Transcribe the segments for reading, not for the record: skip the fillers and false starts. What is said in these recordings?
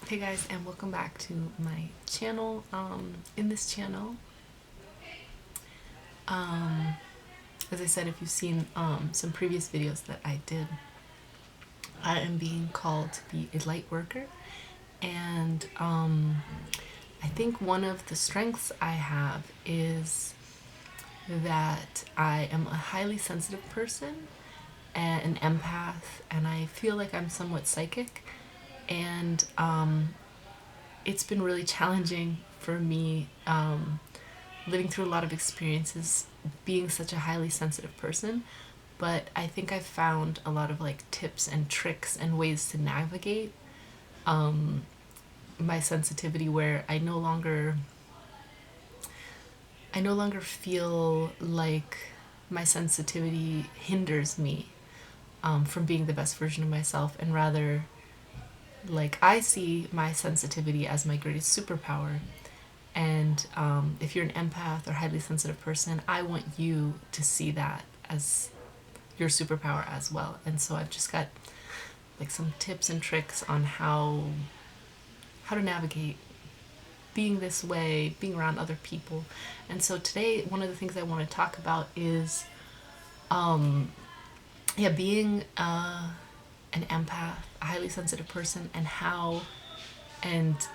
Hey guys, and welcome back to my channel. In this channel, as I said, if you've seen some previous videos that I did, I am being called to be a light worker, and I think one of the strengths I have is that I am a highly sensitive person and an empath, and I feel like I'm somewhat psychic, and it's been really challenging for me living through a lot of experiences being such a highly sensitive person. But I think I've found a lot of like tips and tricks and ways to navigate my sensitivity where I no longer feel like my sensitivity hinders me from being the best version of myself, and rather, like, I see my sensitivity as my greatest superpower. And if you're an empath or highly sensitive person, I want you to see that as your superpower as well. And so I've just got like some tips and tricks on how to navigate being this way, being around other people. And so today, one of the things I want to talk about is being an empath, a highly sensitive person, and how and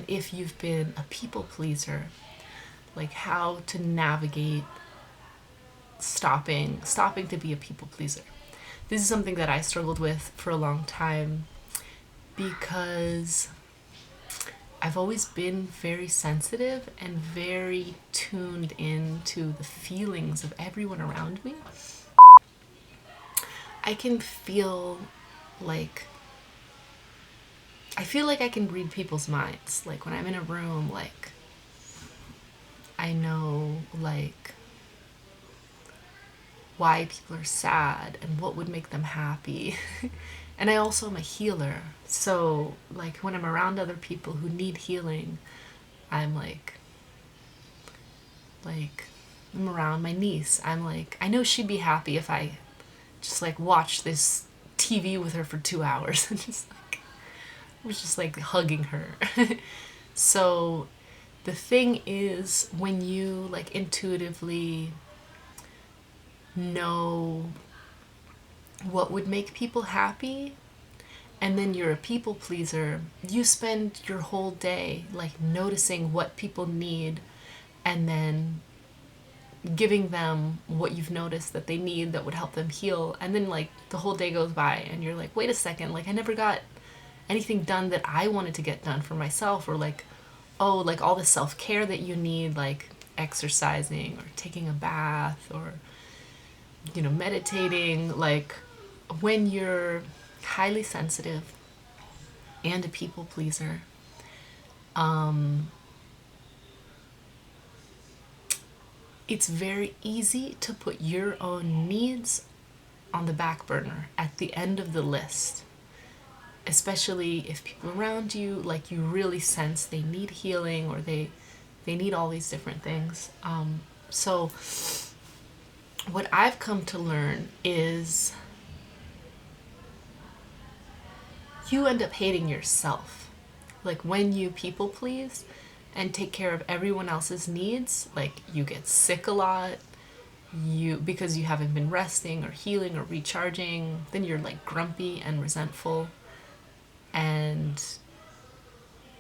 if you've been a people pleaser, like how to navigate stopping to be a people pleaser. This is something that I struggled with for a long time because I've always been very sensitive and very tuned into the feelings of everyone around me. I can feel like I feel like I can read people's minds. Like when I'm in a room, like I know like why people are sad and what would make them happy. And I also am a healer. So like when I'm around other people who need healing, I'm like I'm around my niece. I'm like, I know she'd be happy if I just like watched this TV with her for 2 hours and just like was just like hugging her. So the thing is, when you like intuitively know what would make people happy, and then you're a people pleaser, you spend your whole day like noticing what people need and then giving them what you've noticed that they need that would help them heal. And then like the whole day goes by and you're like, wait a second, like I never got anything done that I wanted to get done for myself. Or like, oh, like all the self-care that you need, like exercising or taking a bath or meditating. Like when you're highly sensitive and a people pleaser, it's very easy to put your own needs on the back burner at the end of the list, especially if people around you, like you really sense they need healing or they need all these different things. So what I've come to learn is you end up hating yourself. Like when you people please and take care of everyone else's needs, like you get sick a lot, because you haven't been resting or healing or recharging, then you're like grumpy and resentful, and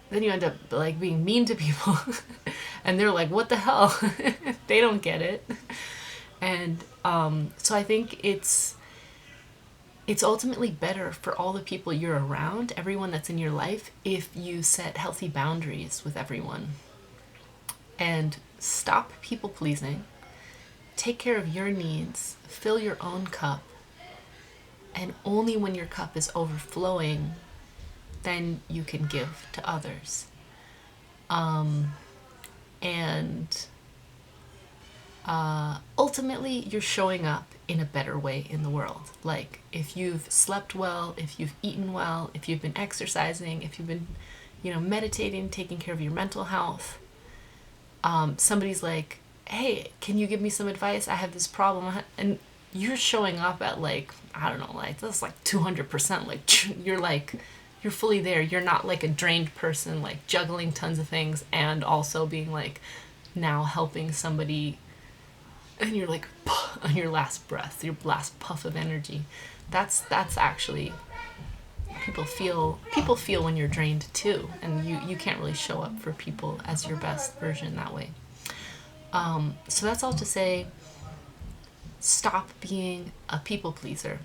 then you end up like being mean to people and they're like, what the hell? They don't get it. And so I think it's ultimately better for all the people you're around, everyone that's in your life, if you set healthy boundaries with everyone and stop people pleasing, take care of your needs, fill your own cup, and only when your cup is overflowing, then you can give to others. And ultimately, you're showing up in a better way in the world. Like if you've slept well, if you've eaten well, if you've been exercising, if you've been, meditating, taking care of your mental health, somebody's like, hey, can you give me some advice? I have this problem. And you're showing up at like, I don't know, like that's like 200%. Like you're fully there. You're not like a drained person, like juggling tons of things and also being like now helping somebody, and you're like on your last breath, your last puff of energy. That's actually, people feel when you're drained too, and you can't really show up for people as your best version that way. So that's all to say, stop being a people pleaser.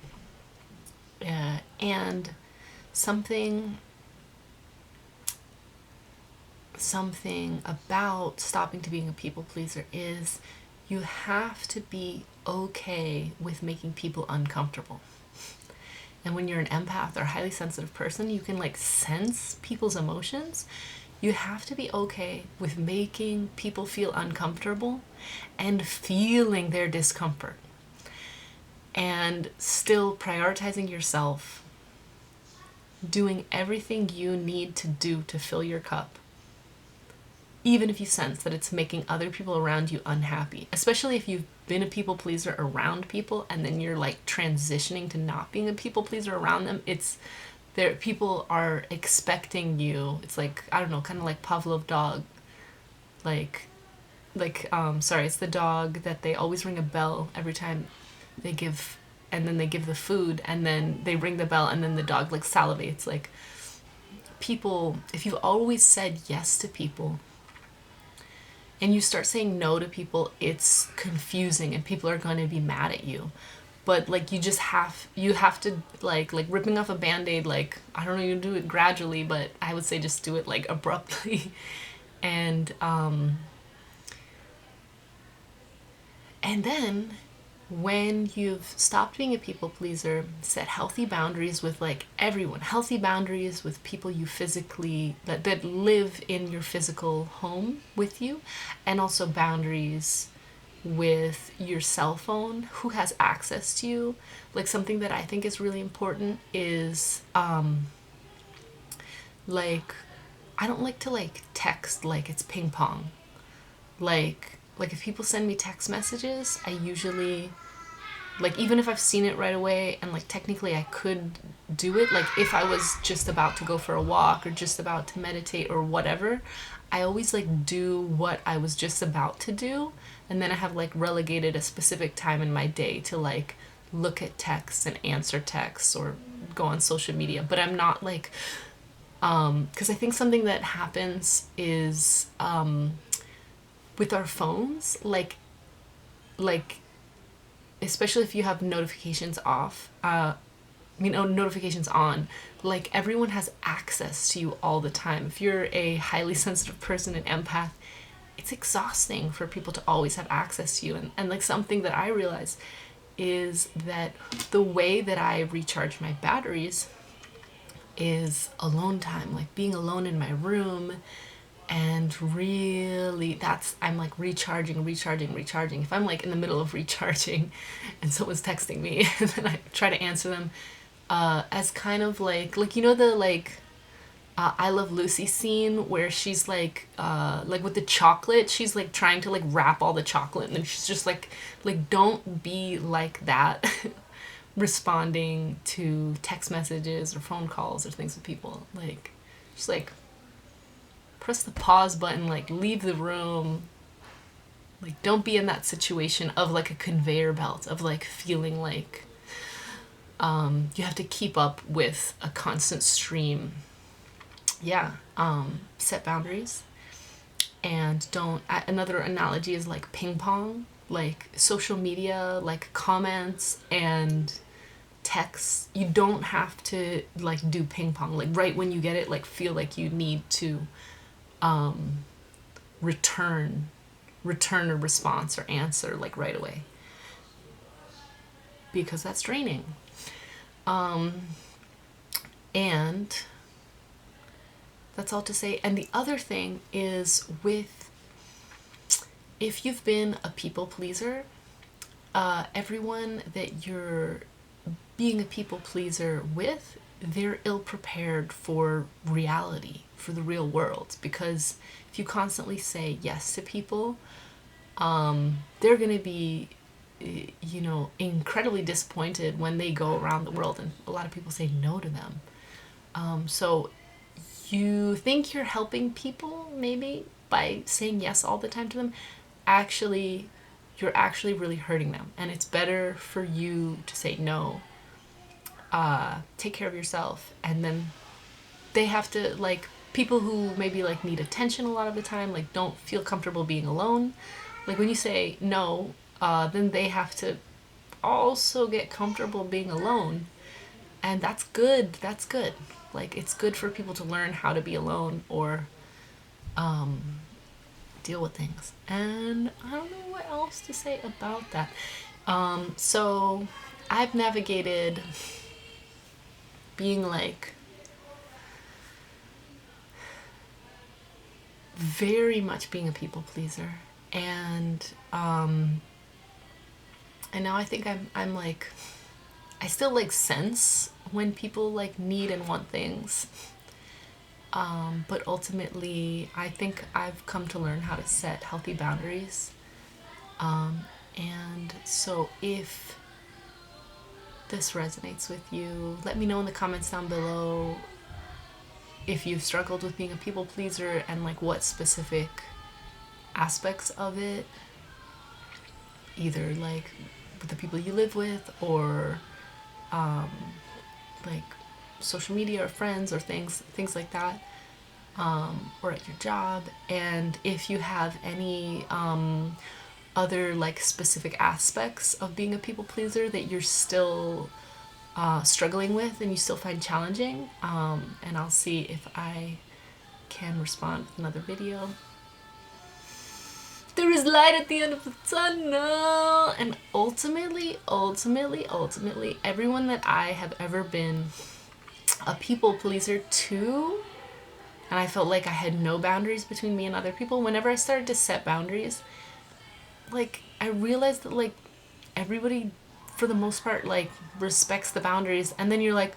And something about stopping to being a people pleaser is you have to be okay with making people uncomfortable. And when you're an empath or a highly sensitive person, you can like sense people's emotions. You have to be okay with making people feel uncomfortable and feeling their discomfort, and still prioritizing yourself, doing everything you need to do to fill your cup, even if you sense that it's making other people around you unhappy. Especially if you've been a people pleaser around people and then you're like transitioning to not being a people pleaser around them. It's there, people are expecting you. It's like, I don't know, kind of like Pavlov dog. Sorry, it's the dog that they always ring a bell every time they give, and then they give the food, and then they ring the bell, and then the dog like salivates. Like, people, if you've always said yes to people and you start saying no to people, it's confusing and people are going to be mad at you. But like, you have to like ripping off a band-aid, like, I don't know, you do it gradually, but I would say just do it like abruptly. And then when you've stopped being a people pleaser, set healthy boundaries with like everyone, healthy boundaries with people you physically, that live in your physical home with you, and also boundaries with your cell phone, who has access to you. Like, something that I think is really important is like, I don't like to like text like it's ping pong. Like if people send me text messages, I usually, like, even if I've seen it right away and like technically I could do it, like if I was just about to go for a walk or just about to meditate or whatever, I always like do what I was just about to do, and then I have like relegated a specific time in my day to like look at texts and answer texts or go on social media. But I'm not like, because I think something that happens is with our phones, like especially if you have notifications off, notifications on, like everyone has access to you all the time. If you're a highly sensitive person, an empath, it's exhausting for people to always have access to you. And like, something that I realize is that the way that I recharge my batteries is alone time, like being alone in my room. And really, I'm like recharging. If I'm like in the middle of recharging and someone's texting me and then I try to answer them, as kind of like you know the like I Love Lucy scene where she's like with the chocolate, she's like trying to like wrap all the chocolate, and then she's just like don't be like that responding to text messages or phone calls or things with people. Like, just like press the pause button, like leave the room. Like, don't be in that situation of like a conveyor belt of like feeling like you have to keep up with a constant stream. Yeah. Set boundaries. And don't, another analogy is like ping pong, like social media, like comments and texts. You don't have to like do ping pong. Like, right when you get it, like feel like you need to return a response or answer like right away, because that's draining. And that's all to say. And the other thing is, if you've been a people pleaser, everyone that you're being a people pleaser with, they're ill prepared for reality, for the real world. Because if you constantly say yes to people, they're going to be, incredibly disappointed when they go around the world and a lot of people say no to them. So you think you're helping people maybe by saying yes all the time to them. Actually, you're actually really hurting them. And it's better for you to say no, take care of yourself. And then they have to, like, people who maybe like need attention a lot of the time, like don't feel comfortable being alone. Like when you say no, then they have to also get comfortable being alone. And that's good. That's good. Like it's good for people to learn how to be alone or deal with things. And I don't know what else to say about that. So I've navigated being like very much being a people pleaser, and now I think I'm like, I still like sense when people like need and want things, but ultimately I think I've come to learn how to set healthy boundaries. And so if this resonates with you, let me know in the comments down below if you've struggled with being a people pleaser and like what specific aspects of it, either like with the people you live with or like social media or friends or things like that, or at your job. And if you have any other like specific aspects of being a people pleaser that you're still struggling with and you still find challenging, and I'll see if I can respond with another video. There is light at the end of the tunnel. And ultimately, everyone that I have ever been a people pleaser to, and I felt like I had no boundaries between me and other people, whenever I started to set boundaries, like I realized that like everybody for the most part like respects the boundaries, and then you're like,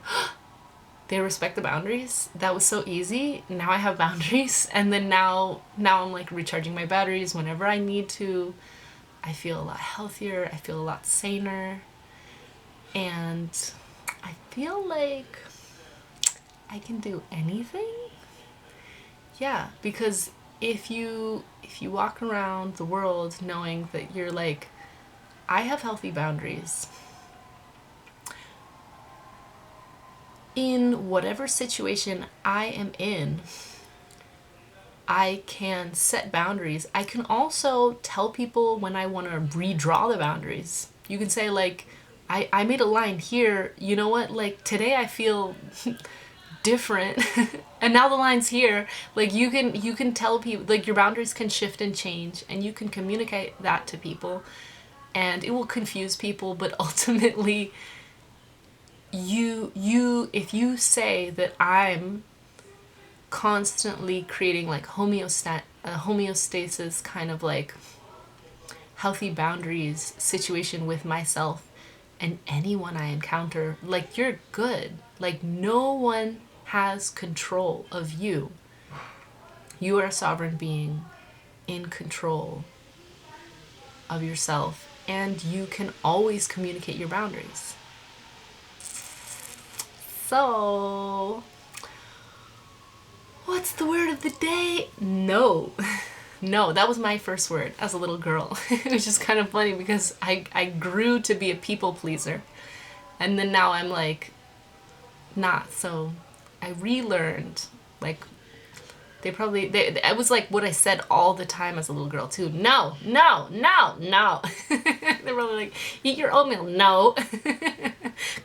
they respect the boundaries. That was so easy. Now I have boundaries, and then now I'm like recharging my batteries whenever I need to. I feel a lot healthier. I feel a lot saner, and I feel like I can do anything. Yeah, because if you walk around the world knowing that you're like, I have healthy boundaries, in whatever situation I am in, I can set boundaries. I can also tell people when I want to redraw the boundaries. You can say like, I made a line here, you know what, like today I feel different and now the line's here. Like you can tell people, like your boundaries can shift and change, and you can communicate that to people, and it will confuse people, but ultimately if you say that I'm constantly creating like homeostasis kind of like healthy boundaries situation with myself and anyone I encounter, like you're good. Like no one has control of you. You are a sovereign being in control of yourself, and you can always communicate your boundaries. So, what's the word of the day? No. No, that was my first word as a little girl. It was just kind of funny because I grew to be a people pleaser. And then now I'm like, not. So I relearned, like, it was like what I said all the time as a little girl too. No, no, no, no. They're probably like, eat your oatmeal. No.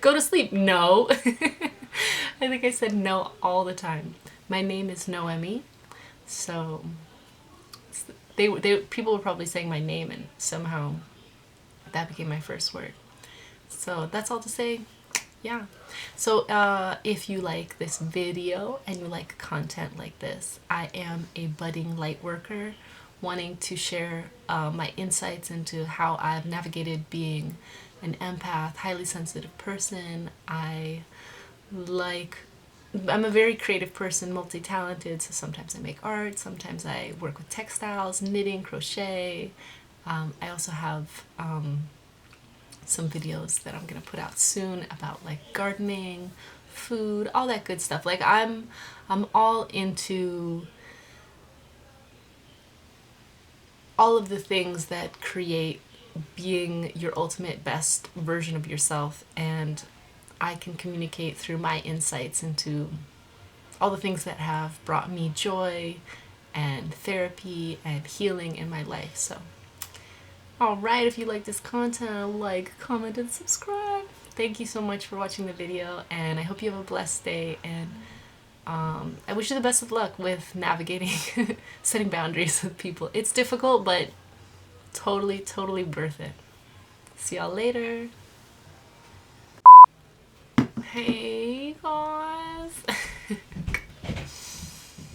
Go to sleep. No. I think I said no all the time. My name is Noemi, so people were probably saying my name, and somehow that became my first word. So that's all to say. Yeah. So if you like this video and you like content like this, I am a budding light worker wanting to share my insights into how I've navigated being an empath, highly sensitive person. I'm a very creative person, multi-talented, so sometimes I make art, sometimes I work with textiles, knitting, crochet. I also have some videos that I'm gonna put out soon about like gardening, food, all that good stuff. Like I'm all into all of the things that create being your ultimate best version of yourself, and I can communicate through my insights into all the things that have brought me joy and therapy and healing in my life. So, alright, if you like this content, like, comment, and subscribe. Thank you so much for watching the video, and I hope you have a blessed day, and I wish you the best of luck with navigating setting boundaries with people. It's difficult, but totally, totally worth it. See y'all later. Hey guys.